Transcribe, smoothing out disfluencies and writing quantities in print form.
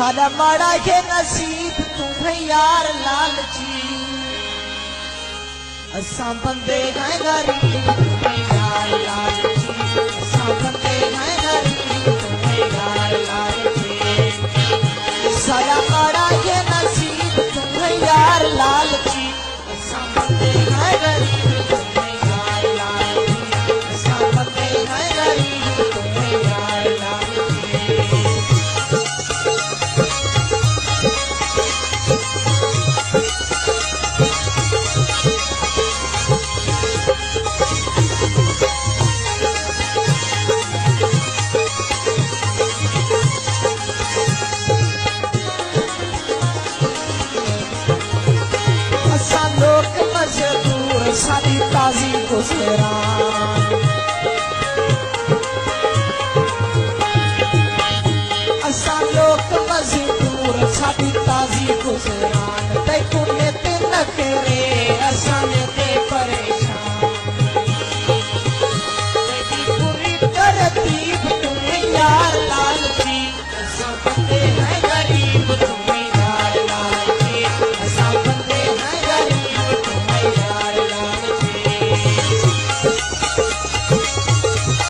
सादा माड़ा के नसीब तुम्हें यार लालची असां बंदे हैं गरीब तुम्हें यार लालची असां बंदे हैं गरीब तुम्हें यार लालची सादा माड़ा के नसीब तुम्हें यार लालची असां बंदे हैं गरीब तुम्हें यार लालची असां बंदे हैं गरीब तुम्हें यार लालची सादी ताजी गुजरान असां लोक मजदूर सादी ताजी गुजरान